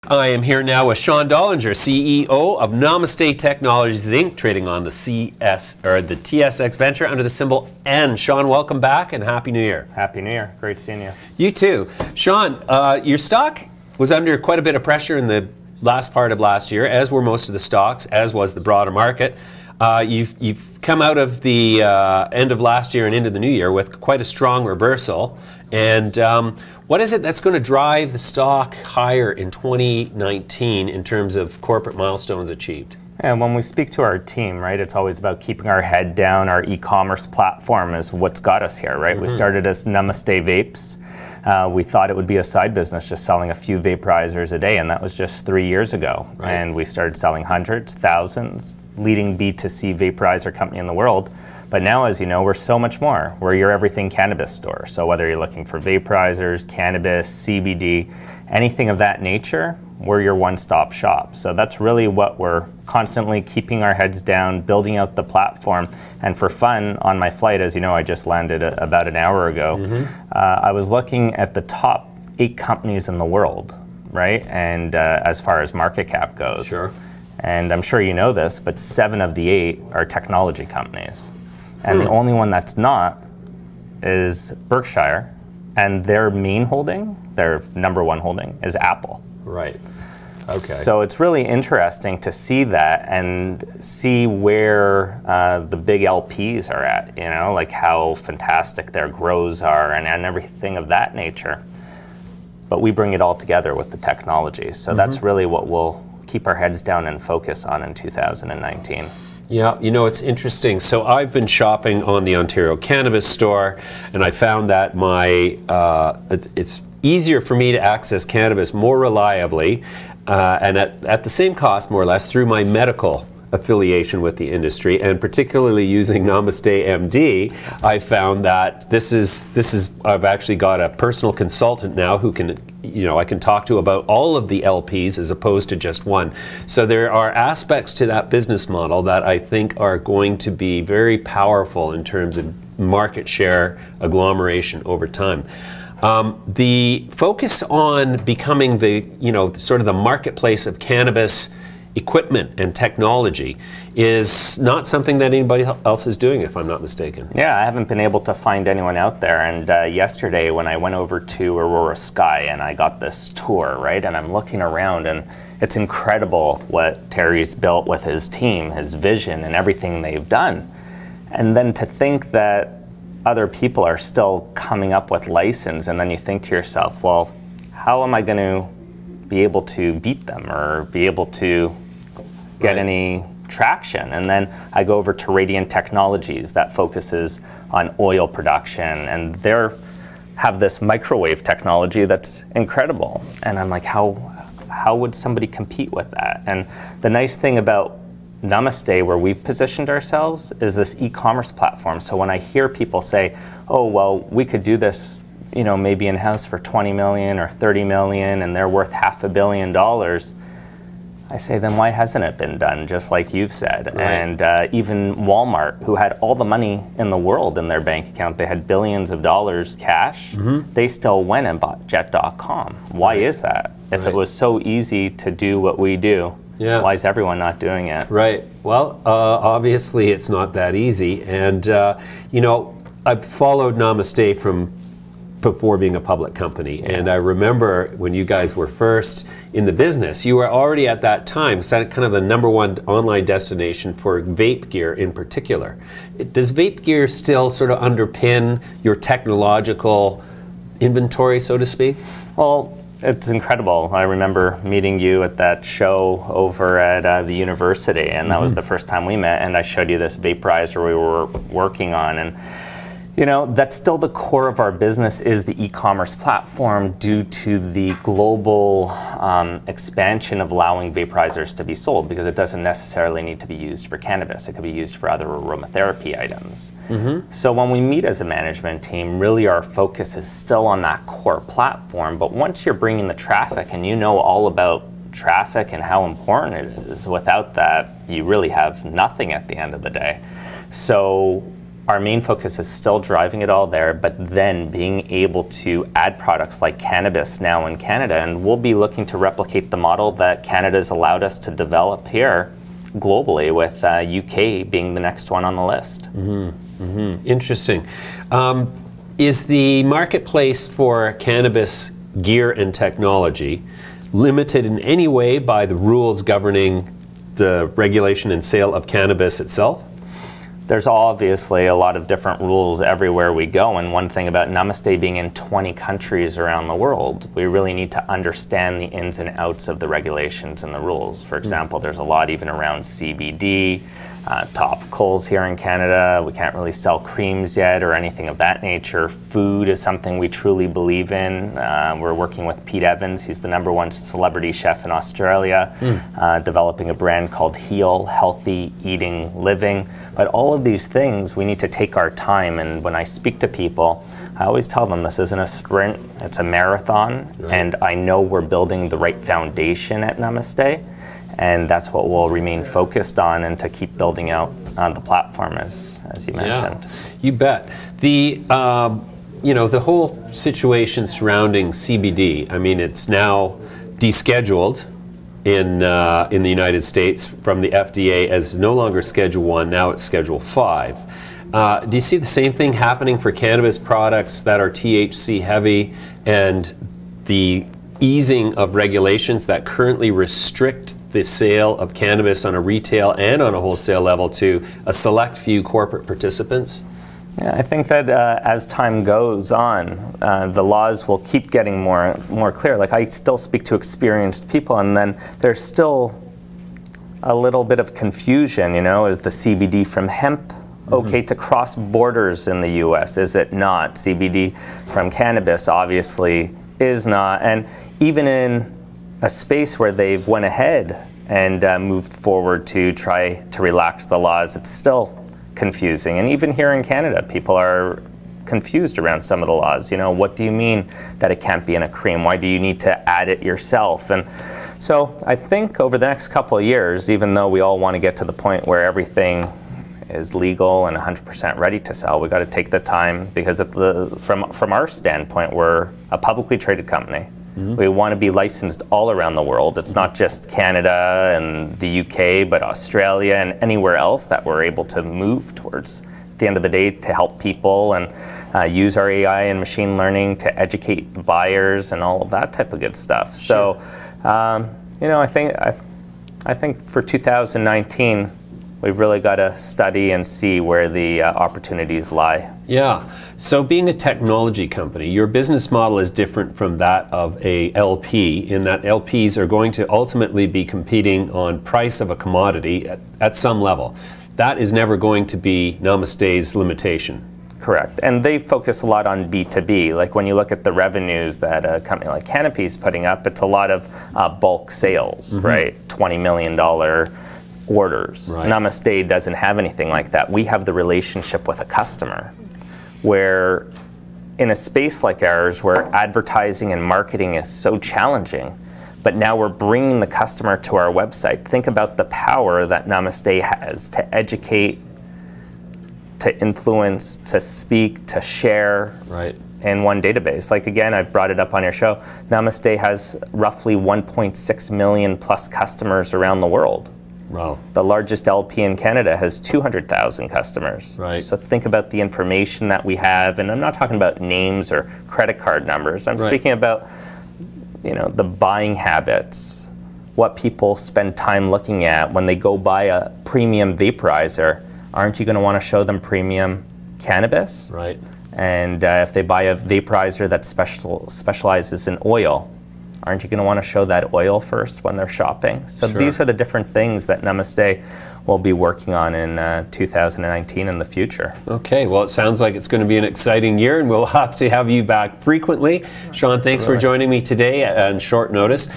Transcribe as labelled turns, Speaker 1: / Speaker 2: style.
Speaker 1: I am here now with Sean Dollinger, CEO of Namaste Technologies Inc., trading on the TSX Venture under the symbol N. Sean, welcome back and Happy New Year.
Speaker 2: Happy New Year. Great seeing you.
Speaker 1: You too. Sean, your stock was under quite a bit of pressure in the last part of last year, as were most of the stocks, as was the broader market. You've come out of the end of last year and into the new year with quite a strong reversal. And what is it that's going to drive the stock higher in 2019 in terms of corporate milestones achieved?
Speaker 2: And when we speak to our team, right, it's always about keeping our head down. Our e-commerce platform is what's got us here, right? Mm-hmm. We started as Namaste Vapes. We thought it would be a side business, just selling a few vaporizers a day, and that was just 3 years ago. Right. And we started selling hundreds, thousands, leading B2C vaporizer company in the world. But now, as you know, we're so much more. We're your everything cannabis store. So whether you're looking for vaporizers, cannabis, CBD, anything of that nature, we're your one-stop shop. So that's really what we're constantly keeping our heads down, building out the platform. And for fun, on my flight, as you know, I just landed about an hour ago, I was looking at the top 8 companies in the world, right? And as far as market cap goes.
Speaker 1: Sure.
Speaker 2: And I'm sure you know this, but 7 of the 8 are technology companies. And the only one that's not is Berkshire, and their main holding, their #1 holding, is Apple.
Speaker 1: Right. Okay.
Speaker 2: So it's really interesting to see that and see where the big LPs are at, you know, like how fantastic their grows are and everything of that nature. But we bring it all together with the technology. So that's really what we'll keep our heads down and focus on in 2019.
Speaker 1: Yeah, you know, it's interesting. So I've been shopping on the Ontario Cannabis Store, and I found that it's easier for me to access cannabis more reliably and at the same cost, more or less, through my medical affiliation with the industry, and particularly using Namaste MD. I found that I've actually got a personal consultant now who can, you know, I can talk to about all of the LPs as opposed to just one. So there are aspects to that business model that I think are going to be very powerful in terms of market share agglomeration over time. The focus on becoming the, you know, sort of the marketplace of cannabis equipment and technology is not something that anybody else is doing, if I'm not mistaken.
Speaker 2: Yeah, I haven't been able to find anyone out there. And yesterday when I went over to Aurora Sky and I got this tour, right, and I'm looking around, and it's incredible what Terry's built with his team, his vision, and everything they've done. And then to think that other people are still coming up with license, and then you think to yourself, well, how am I going to be able to beat them or be able to get any traction? And then I go over to Radiant Technologies that focuses on oil production, and they have this microwave technology that's incredible. And I'm like, how would somebody compete with that? And the nice thing about Namaste, where we've positioned ourselves, is this e-commerce platform. So when I hear people say, oh, well, we could do this, you know, maybe in-house for 20 million or 30 million, and they're worth $500 million, I say, then why hasn't it been done, just like you've said? Right. And even Walmart, who had all the money in the world in their bank account, they had billions of dollars cash, they still went and bought Jet.com. Why is that? If it was so easy to do what we do, why is everyone not doing it?
Speaker 1: Right. Well, obviously it's not that easy. And, you know, I've followed Namaste from before being a public company. And I remember when you guys were first in the business, you were already at that time kind of the #1 online destination for vape gear in particular. Does vape gear still sort of underpin your technological inventory, so to speak?
Speaker 2: Well, it's incredible. I remember meeting you at that show over at the university, and that was the first time we met, and I showed you this vaporizer we were working on. And you know, that's still the core of our business, is the e-commerce platform, due to the global expansion of allowing vaporizers to be sold, because it doesn't necessarily need to be used for cannabis. It could be used for other aromatherapy items. So when we meet as a management team, really our focus is still on that core platform. But once you're bringing the traffic, and you know all about traffic and how important it is, without that, you really have nothing at the end of the day. So our main focus is still driving it all there, but then being able to add products like cannabis now in Canada. And we'll be looking to replicate the model that Canada's allowed us to develop here globally, with UK being the next one on the list.
Speaker 1: Interesting. Is the marketplace for cannabis gear and technology limited in any way by the rules governing the regulation and sale of cannabis itself?
Speaker 2: There's obviously a lot of different rules everywhere we go, and one thing about Namaste being in 20 countries around the world, we really need to understand the ins and outs of the regulations and the rules. For example, there's a lot even around CBD, topicals here in Canada. We can't really sell creams yet or anything of that nature. Food is something we truly believe in. We're working with Pete Evans. He's the #1 celebrity chef in Australia, developing a brand called Heal, Healthy Eating Living. But all of these things, we need to take our time. And when I speak to people, I always tell them this isn't a sprint, it's a marathon. Right. And I know we're building the right foundation at Namaste. And that's what we'll remain focused on, and to keep building out the platform, as you mentioned.
Speaker 1: Yeah, you bet. The the whole situation surrounding CBD. I mean, it's now descheduled in the United States from the FDA as no longer Schedule 1. Now it's Schedule 5. Do you see the same thing happening for cannabis products that are THC heavy, and the easing of regulations that currently restrict the sale of cannabis on a retail and on a wholesale level to a select few corporate participants?
Speaker 2: Yeah, I think that as time goes on, the laws will keep getting more clear. Like, I still speak to experienced people, and then there's still a little bit of confusion. Is the CBD from hemp okay to cross borders in the U.S.? Is it not? CBD from cannabis obviously is not. And even in a space where they've went ahead and moved forward to try to relax the laws, it's still confusing. And even here in Canada, people are confused around some of the laws. What do you mean that it can't be in a cream? Why do you need to add it yourself? And so I think over the next couple of years, even though we all want to get to the point where everything is legal and 100% ready to sell, we got to take the time, because from our standpoint, we're a publicly traded company. We want to be licensed all around the world. It's not just Canada and the UK, but Australia and anywhere else that we're able to move towards, at the end of the day, to help people and use our AI and machine learning to educate the buyers and all of that type of good stuff. Sure. So, I think for 2019, we've really got to study and see where the opportunities lie.
Speaker 1: Yeah. So being a technology company, your business model is different from that of a LP, in that LPs are going to ultimately be competing on price of a commodity at some level. That is never going to be Namaste's limitation.
Speaker 2: Correct. And they focus a lot on B2B. Like, when you look at the revenues that a company like Canopy is putting up, it's a lot of bulk sales, right? $20 million orders. Right. Namaste doesn't have anything like that. We have the relationship with a customer, where in a space like ours, where advertising and marketing is so challenging, but now we're bringing the customer to our website. Think about the power that Namaste has to educate, to influence, to speak, to share. Right. In one database. Like, again, I've brought it up on your show, Namaste has roughly 1.6 million plus customers around the world. Wow. The largest LP in Canada has 200,000 customers. Right. So think about the information that we have, and I'm not talking about names or credit card numbers. I'm speaking about, the buying habits, what people spend time looking at when they go buy a premium vaporizer. Aren't you going to want to show them premium cannabis? Right. And if they buy a vaporizer that specializes in oil, aren't you going to want to show that oil first when they're shopping? So these are the different things that Namaste will be working on in 2019 and the future. Okay, well, it sounds like it's going to be an exciting year, and we'll have to have you back frequently. Sean, thanks for joining me today on short notice.